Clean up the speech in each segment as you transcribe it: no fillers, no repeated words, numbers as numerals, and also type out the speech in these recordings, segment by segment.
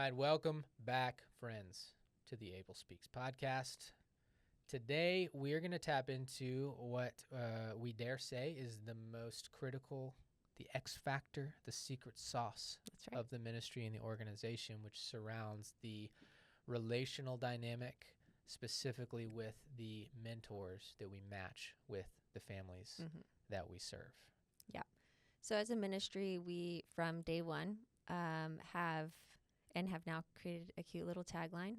right, welcome back, friends, to the Abel Speaks podcast. Today, we're going to tap into what we dare say is the most critical, the X factor, the secret sauce of the ministry and the organization, which surrounds the relational dynamic, specifically with the mentors that we match with the families that we serve. Yeah. So as a ministry, we, from day one, have now created a cute little tagline.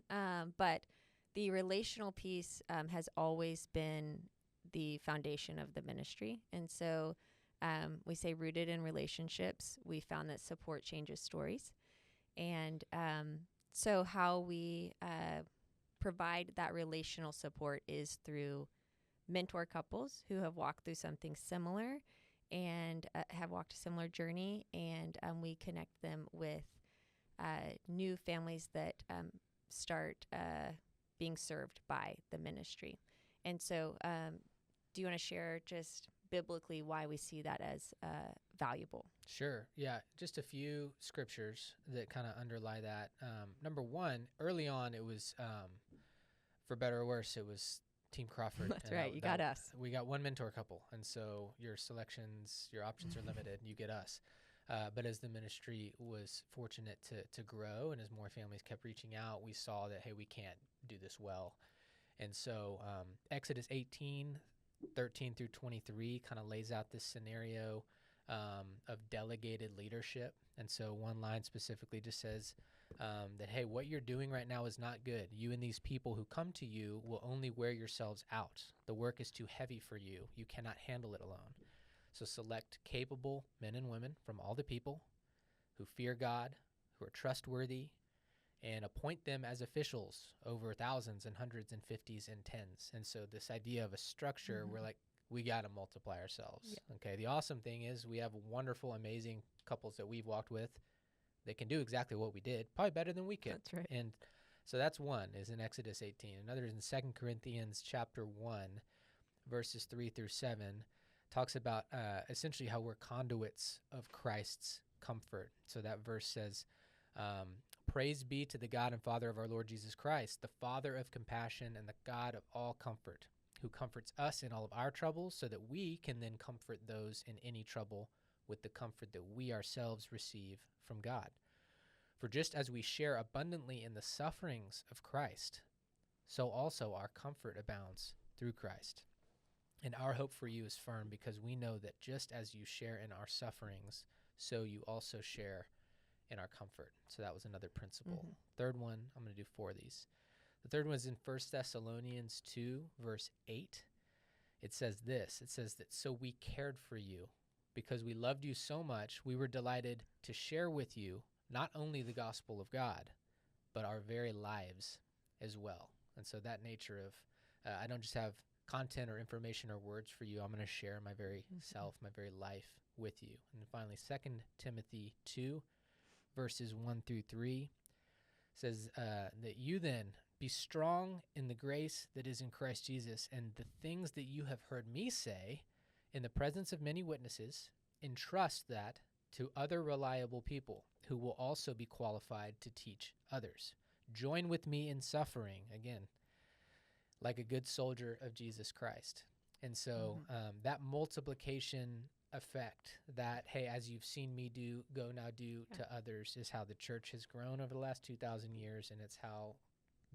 But the relational piece has always been the foundation of the ministry. And so we say rooted in relationships. We found that support changes stories. And so how we provide that relational support is through mentor couples who have walked through something similar and have walked a similar journey. And we connect them with new families that start being served by the ministry. And so do you want to share just biblically why we see that as valuable? Sure. Yeah. Just a few scriptures that kind of underlie that. Number one, early on, it was, for better or worse, it was Team Crawford. That's right. You got us. We got one mentor couple. And so your options are limited. You get us. But as the ministry was fortunate to grow and as more families kept reaching out, we saw that, hey, we can't do this well. And so Exodus 18:13 through 23 kind of lays out this scenario of delegated leadership. And so one line specifically just says that, hey, what you're doing right now is not good. You and these people who come to you will only wear yourselves out. The work is too heavy for you. You cannot handle it alone. So select capable men and women from all the people who fear God, who are trustworthy, and appoint them as officials over thousands and hundreds and fifties and tens. And so this idea of a structure, we're like, we got to multiply ourselves. Yeah. Okay. The awesome thing is we have wonderful, amazing couples that we've walked with that can do exactly what we did, probably better than we could. That's right. And so that's one is in Exodus 18. Another is in 2 Corinthians chapter 1, verses 3 through 7. Talks about essentially how we're conduits of Christ's comfort. So that verse says, praise be to the God and Father of our Lord Jesus Christ, the Father of compassion and the God of all comfort, who comforts us in all of our troubles so that we can then comfort those in any trouble with the comfort that we ourselves receive from God. For just as we share abundantly in the sufferings of Christ, so also our comfort abounds through Christ. And our hope for you is firm because we know that just as you share in our sufferings, so you also share in our comfort. So that was another principle. Third one, I'm going to do 4 of these. The third one is in 1 Thessalonians 2, verse 8. It says this. It says that, so we cared for you because we loved you so much, we were delighted to share with you not only the gospel of God, but our very lives as well. And so that nature of, I don't just have content or information or words for you. I'm going to share my very self, my very life with you. And then finally, 2 Timothy 2, verses 1 through 3 says that you then be strong in the grace that is in Christ Jesus, and the things that you have heard me say in the presence of many witnesses, entrust that to other reliable people who will also be qualified to teach others. Join with me in suffering, again, like a good soldier of Jesus Christ. And so that multiplication effect that, hey, as you've seen me do, go now do to others is how the church has grown over the last 2,000 years, and it's how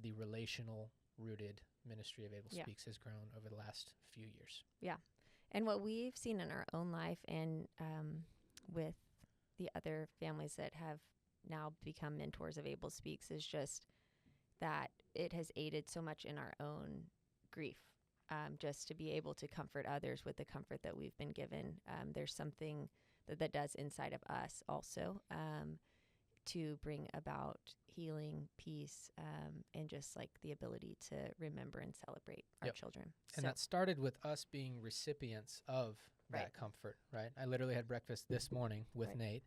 the relational rooted ministry of Abel Speaks has grown over the last few years. Yeah. And what we've seen in our own life and with the other families that have now become mentors of Abel Speaks is just that it has aided so much in our own grief, just to be able to comfort others with the comfort that we've been given. There's something that does inside of us also to bring about healing, peace, and just like the ability to remember and celebrate our children. And that started with us being recipients of that comfort, right? I literally had breakfast this morning with Nate,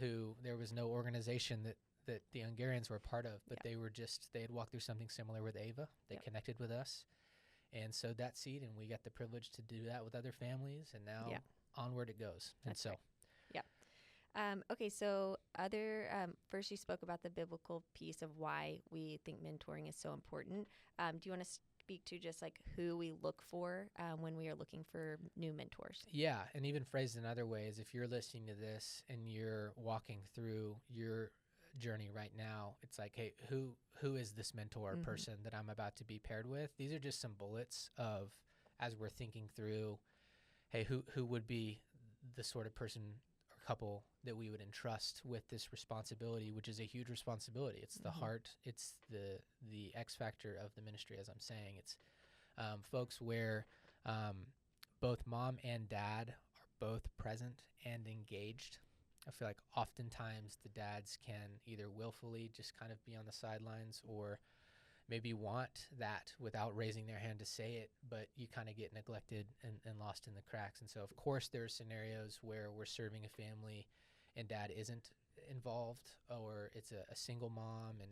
who there was no organization that the Hungarians were a part of, but they had walked through something similar with Ava. They connected with us and sowed that seed, and we got the privilege to do that with other families, and now onward it goes. And That's okay, so other, first you spoke about the biblical piece of why we think mentoring is so important. Do you want to speak to just like who we look for when we are looking for new mentors? Yeah, and even phrased another way is if you're listening to this and you're walking through your journey right now, it's like, hey, who is this mentor or person that I'm about to be paired with? These are just some bullets of, as we're thinking through, hey, who would be the sort of person or couple that we would entrust with this responsibility, which is a huge responsibility. It's the heart, it's the X factor of the ministry, as I'm saying. It's folks where both mom and dad are both present and engaged. I feel like oftentimes the dads can either willfully just kind of be on the sidelines or maybe want that without raising their hand to say it, but you kind of get neglected and lost in the cracks. And so, of course, there are scenarios where we're serving a family and dad isn't involved, or it's a single mom, and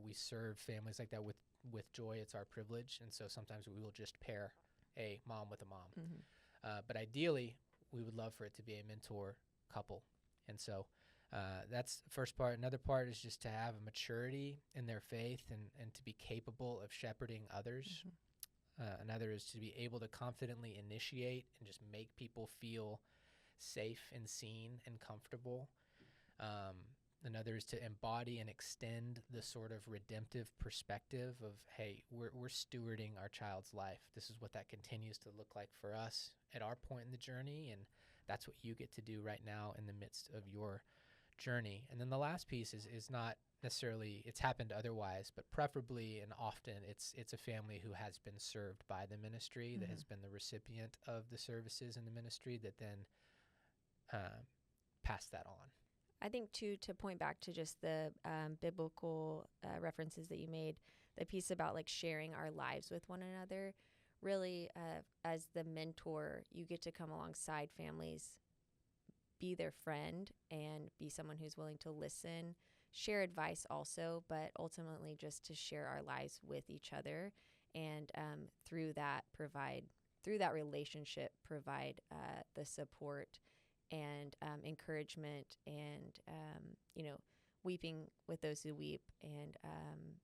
we serve families like that with joy. It's our privilege. And so sometimes we will just pair a mom with a mom. But ideally, we would love for it to be a mentor couple. And so that's the first part. Another part is just to have a maturity in their faith and to be capable of shepherding others. Another is to be able to confidently initiate and just make people feel safe and seen and comfortable. Another is to embody and extend the sort of redemptive perspective of, hey, we're stewarding our child's life. This is what that continues to look like for us at our point in the journey, and that's what you get to do right now in the midst of your journey. And then the last piece is not necessarily, it's happened otherwise, but preferably and often it's a family who has been served by the ministry, that has been the recipient of the services in the ministry, that then pass that on. I think, too, to point back to just the biblical references that you made, the piece about like sharing our lives with one another, really as the mentor, you get to come alongside families, be their friend, and be someone who's willing to listen, share advice also, but ultimately just to share our lives with each other. And through that relationship, provide the support and encouragement and, weeping with those who weep and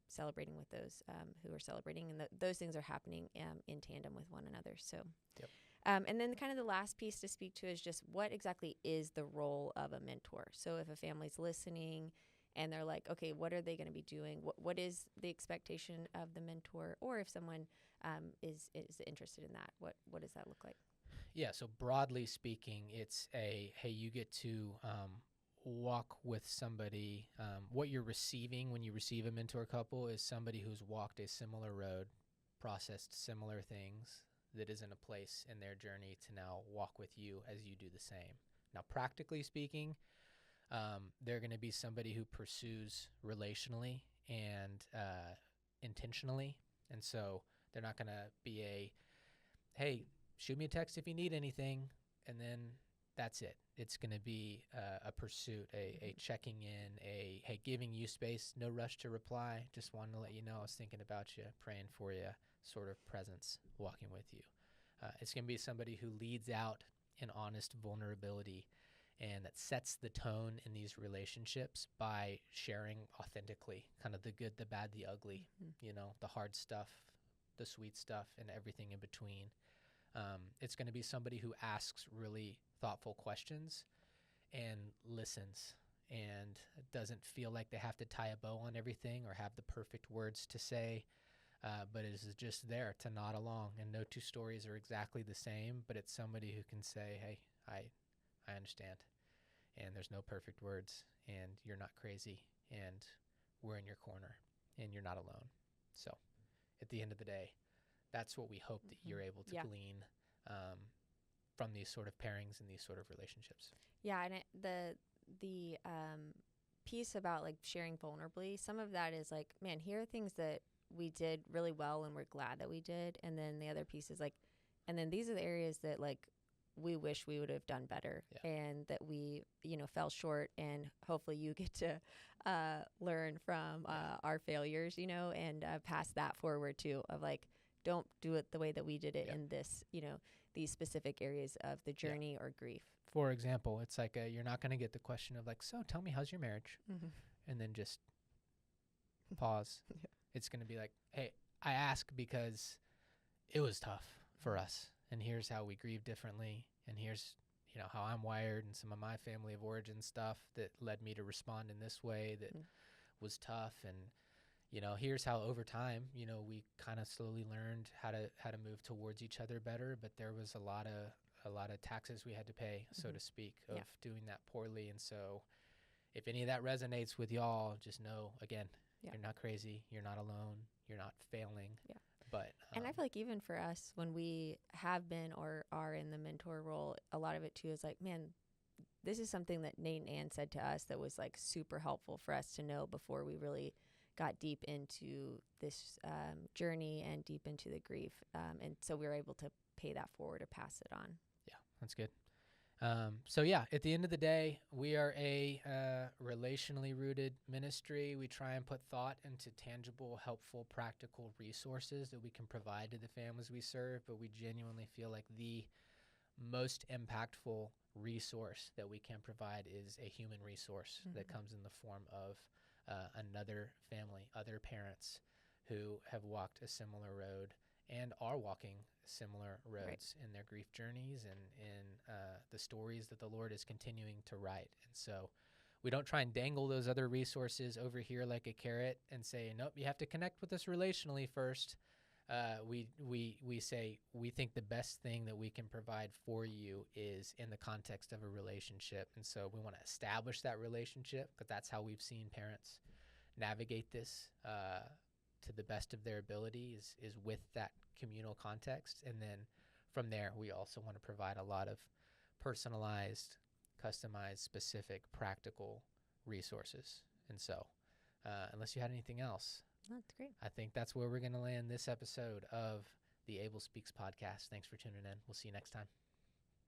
celebrating with those who are celebrating. And those things are happening in tandem with one another. So, Yep. And then kind of the last piece to speak to is just what exactly is the role of a mentor? So if a family's listening and they're like, okay, what are they going to be doing? What is the expectation of the mentor? Or if someone is interested in that, what does that look like? Yeah, so broadly speaking, it's hey, you get to walk with somebody. What you're receiving when you receive a mentor couple is somebody who's walked a similar road, processed similar things, that is in a place in their journey to now walk with you as you do the same. Now, practically speaking, they're going to be somebody who pursues relationally and intentionally. And so they're not going to be hey, shoot me a text if you need anything, and then that's it. It's going to be a pursuit, a checking in, hey, giving you space, no rush to reply, just wanted to let you know I was thinking about you, praying for you, sort of presence, walking with you. It's going to be somebody who leads out in honest vulnerability and that sets the tone in these relationships by sharing authentically, kind of the good, the bad, the ugly, the hard stuff, the sweet stuff, and everything in between. It's going to be somebody who asks really thoughtful questions and listens and doesn't feel like they have to tie a bow on everything or have the perfect words to say, but is just there to nod along. And no two stories are exactly the same, but it's somebody who can say, hey, I understand, and there's no perfect words, and you're not crazy, and we're in your corner, and you're not alone. So at the end of the day, that's what we hope that you're able to glean from these sort of pairings and these sort of relationships. Yeah, and the piece about like sharing vulnerably, some of that is like, man, here are things that we did really well and we're glad that we did. And then the other piece is like, and then these are the areas that like we wish we would have done better and that we, fell short, and hopefully you get to learn from our failures, and pass that forward too, of like, don't do it the way that we did it in this, these specific areas of the journey or grief For example, it's like you're not going to get the question of like, so tell me, how's your marriage? Mm-hmm. And then just pause. Yeah. It's going to be like, hey, I ask because it was tough for us. And here's how we grieve differently. And here's, how I'm wired and some of my family of origin stuff that led me to respond in this way that was tough. And, here's how over time, we kind of slowly learned how to move towards each other better. But there was a lot of taxes we had to pay, so to speak, of doing that poorly. And so if any of that resonates with y'all, just know, again, you're not crazy. You're not alone. You're not failing. Yeah. But and I feel like even for us, when we have been or are in the mentor role, a lot of it too is like, man, this is something that Nate and Ann said to us that was like super helpful for us to know before we really got deep into this journey and deep into the grief. And so we were able to pay that forward or pass it on. Yeah, that's good. At the end of the day, we are a relationally rooted ministry. We try and put thought into tangible, helpful, practical resources that we can provide to the families we serve, but we genuinely feel like the most impactful resource that we can provide is a human resource that comes in the form of another family, other parents who have walked a similar road and are walking similar roads in their grief journeys and in the stories that the Lord is continuing to write. And so we don't try and dangle those other resources over here like a carrot and say, nope, you have to connect with us relationally first. We say we think the best thing that we can provide for you is in the context of a relationship. And so we want to establish that relationship because that's how we've seen parents navigate this to the best of their ability is with that communal context. And then from there, we also want to provide a lot of personalized, customized, specific, practical resources. And so unless you had anything else, that's great. I think that's where we're going to land this episode of the Abel Speaks podcast. Thanks for tuning in. We'll see you next time.